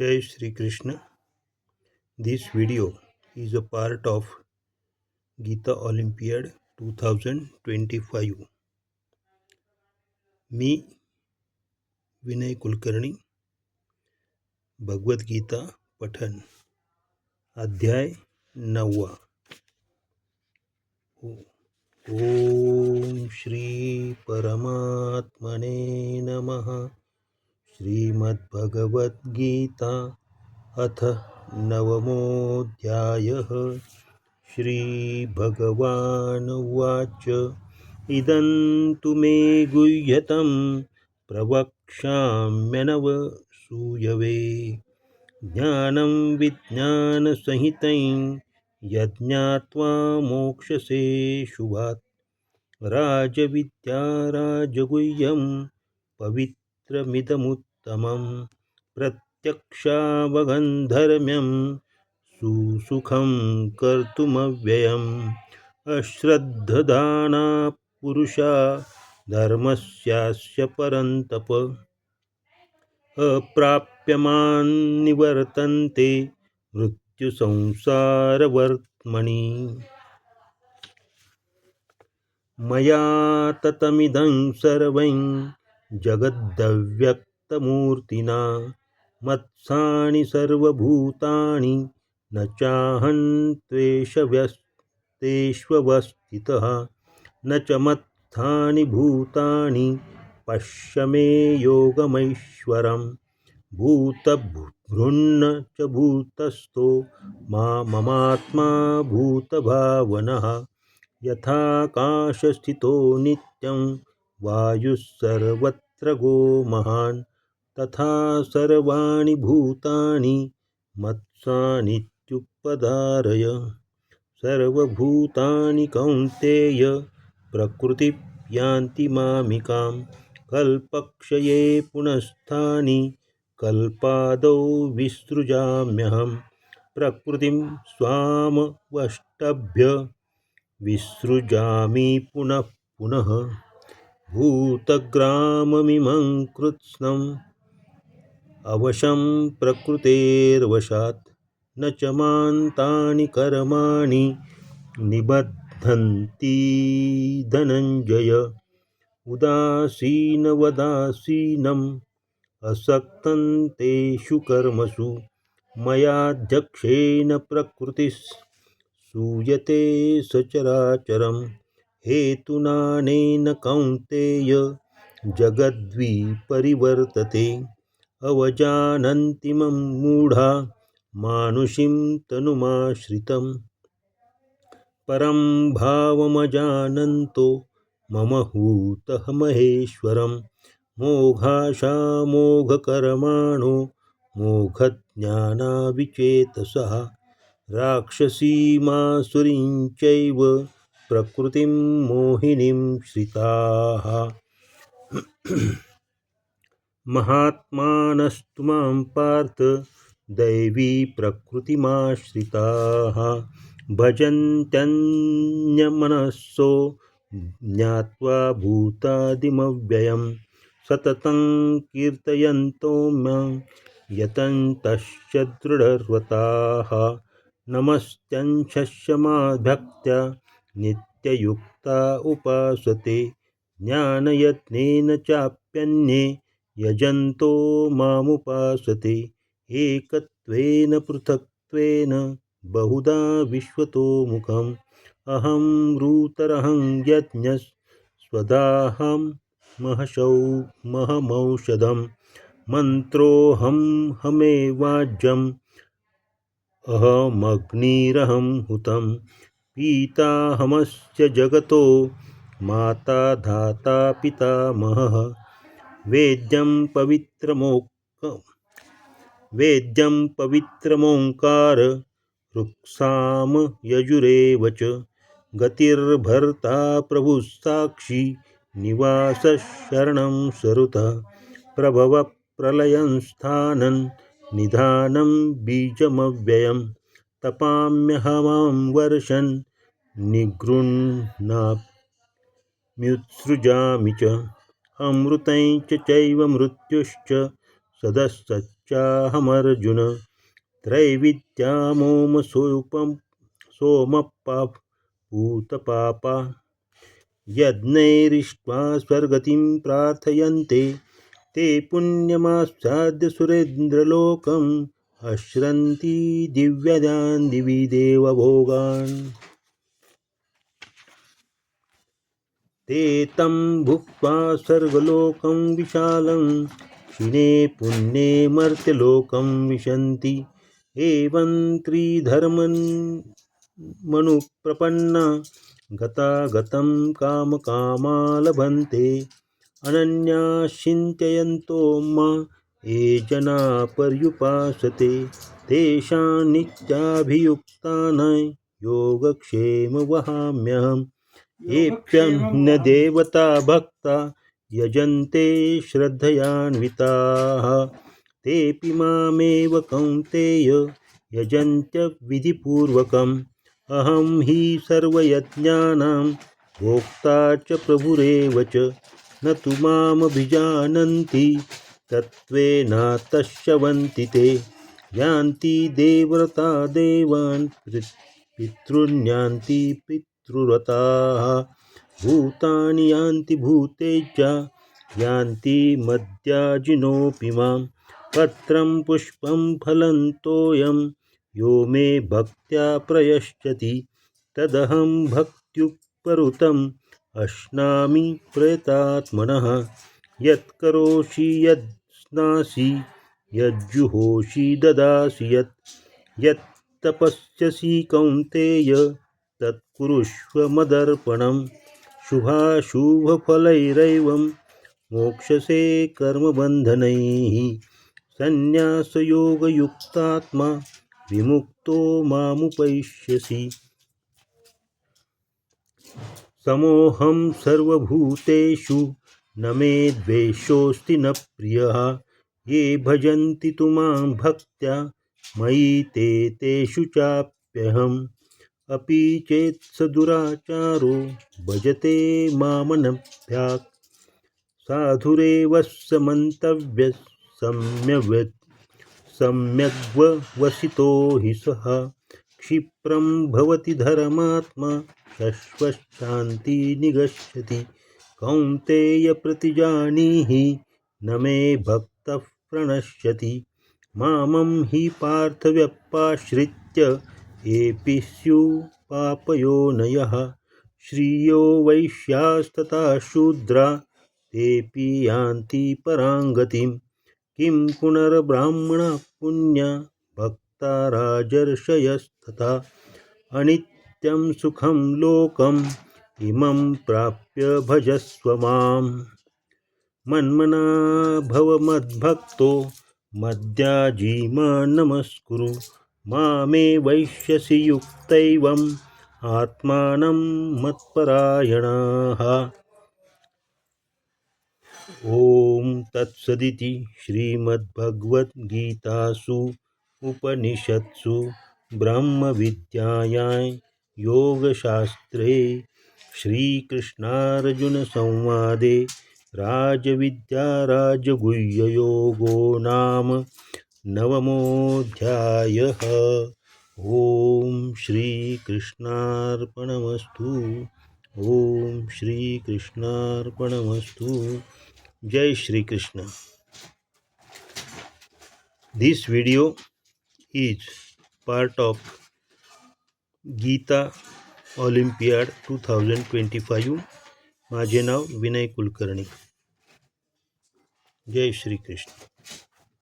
Jai Shri Krishna. This video is a part of Gita Olympiad 2025. मी विनय कुलकर्णी. भगवद गीता पठन. अध्याय 9. ओम श्री परमात्मने नमः. श्रीमद्भगवद्गीता अथ नवमोऽध्यायः. श्रीभगवानुवाच इदं तु मे गुह्यतं प्रवक्ष्याम्यनवसूयवे. ज्ञानं विज्ञानसहितं यज्ञात्वा मोक्षसे शुभात्. राजविद्या राजगुह्यं पवित्रमिदमुत्तमं. प्रत्यक्षावगन्धर्म्यं सुसुखं कर्तुमव्ययम्. अश्रद्धदाना पुरुषा धर्मस्यास्य परन्तप. अप्राप्यमान् निवर्तन्ते मृत्युसंसारवर्त्मनि. मया ततमिदं सर्वं जगदव्यक्तमूर्तिना. मत्सानि सर्वभूतानि न चाहं त्वेष्वस्थितः. न च मत्स्थानि भूतानि पश्य मे योगमैश्वरम्. भूतभृन्न च भूतस्थो ममात्मा भूतभावनः. यथाकाशस्थितो नित्यं वायुः सर्वत्र गो महान्. तथा सर्वाणि भूतानि मत्सानित्युपधारय. सर्वभूतानि कौन्तेय प्रकृतिं यान्ति मामिकां. कल्पक्षये पुनस्तानि कल्पादौ विसृजाम्यहम्. प्रकृतिं स्वामवष्टभ्य विसृजामि पुनः पुनः. भूतग्राममिमं कृत्स्नम् अवशं प्रकृतेर्वशात्. न च मां तानि कर्माणि निबध्नन्ति धनञ्जय. उदासीनवदासीनम् असक्तं तेषु कर्मसु. मयाध्यक्षेण प्रकृतिः सूयते सचराचरम्. हेतुनानेन कौन्तेय जगद्विपरिवर्तते. अवजानन्ति मम मूढा मानुषीं तनुमाश्रितं. परं भावमजानन्तो मम हूतः महेश्वरम्. मोघाशामोघकर्माणो मोघज्ञानाविचेतसः. राक्षसीमासुरीं चैव प्रकृतिं मोहिनीं श्रिताः. महात्मानस्तु मां पार्थ दैवी प्रकृतिमाश्रिताः. भजन्त्यन्यमनस्सो ज्ञात्वा भूतादिमव्ययम्. सततं कीर्तयन्तो मां यतन्तश्च दृढव्रताः. नमस्त्यंशस्य भक्त्या नित्ययुक्ता उपासते. ज्ञानयत्नेन चाप्यन्ये यजन्तो मामुपासते. एकत्वेन पृथक्त्वेन बहुधा विश्वतो मुखम्. अहं रूतरहं यज्ञस्वदाहं महमौषधम्. मन्त्रोऽहं हमेवाज्यम् अहमग्निरहं हुतं. पीताहमस्य जगतो माता धाता पितामहः. वेद्यं पवित्रमोङ्कार ऋक्साम यजुरेव च. गतिर्भर्ता प्रभुः साक्षी निवासः शरणं सरुतः. प्रभवः प्रलयं स्थानं निधानं बीजमव्ययम्. तपाम्यहमां वर्षन् निगृह्णाम्युत्सृजामि च. अमृतं चैव मृत्युश्च सदसच्च चाहमर्जुन त्रैविद्यामोम सोमपापूतपापा यज्ञैरिष्ट्वा स्वर्गतिं प्रार्थयन्ते ते पुण्यमास्साद्य सुरेन्द्रलोकम् अश्रन्ति दिव्यदान् दिवि देवभोगान् ते तं भुक्त्वा स्वर्गलोकं विशालं क्षीणे पुण्ये मर्त्यलोकं विशन्ति एवं त्रिधर्ममनुप्रपन्ना गतागतं कामकामा लभन्ते अनन्याः चिन्तयन्तो मां ये जना पर्युपासते तेषां नित्याभियुक्तानां योगक्षेम वहाम्यहम् येऽप्यन्य देवता भक्ता यजन्ते श्रद्धयान्विताः तेऽपि मामेव कौन्तेय यजन्त्य विधिपूर्वकम् अहं हि सर्वयज्ञानां भोक्ता च प्रभुरेव च न तु मामभिजानन्ति तत्त्वेनातश्चवन्ति ते यान्ति देवव्रता देवान् पितॄन्यान्ति पितृव्रताः भूतानि यान्ति भूतेज्या यान्ति मद्याजिनोऽपि मां पत्रं पुष्पं फलं तोयं यो मे भक्त्या प्रयश्चति तदहं भक्त्युपरुतम् अश्नामि प्रयतात्मनः यत्करोषि यत्स्नासि यज्जुहोषि ददासि यत्तपस्यसि कौन्तेय तत्कुरुष्व मदर्पणं शुभाशुभफलैरेवं मोक्षसे कर्मबन्धनैः संन्यासयोगयुक्तात्मा विमुक्तो मामुपैष्यसि समोऽहं सर्वभूतेषु न मे द्वेषोऽस्ति न प्रियः ये भजन्ति तु मां भक्त्या मयि ते तेषु चाप्यहम् अपि चेत् स दुराचारो भजते मामनभ्यात् साधुरेव स मन्तव्यः सम्यग्वसितो हि सः क्षिप्रं भवति धर्मात्मा शश्वशान्ति निगच्छति कौन्तेय प्रतिजानीहि न मे भक्तः प्रणश्यति मामं हि पार्थव्यपाश्रित्य येऽपि स्युः पापयोनयः श्रियो वैश्यास्तथा शूद्रा तेऽपि यान्ति परां गतिं किं पुनर्ब्राह्मणाः पुण्या भक्ता राजर्षयस्तथा अनित्यं सुखं लोकम् इमं प्राप्य भजस्व मां मन्मना भव मद्भक्तो मद्याजी मां नमस्कुरु मामे वैश्यसि युक्तैवम् आत्मानं मत्परायणाः। ॐ तत्सदिति श्रीमद्भगवद्गीतासु उपनिषत्सु ब्रह्मविद्यायां योगशास्त्रे श्रीकृष्णार्जुनसंवादे राजविद्या राजगुह्ययोगो नाम नवमोऽध्यायः। ॐ श्रीकृष्णार्पणमस्तु। ॐ श्रीकृष्णार्पणमस्तु। Jai Shri Krishna. This video is part of Gita Olympiad 2025. माझे नाव विनय कुलकर्णी. जय श्री कृष्ण.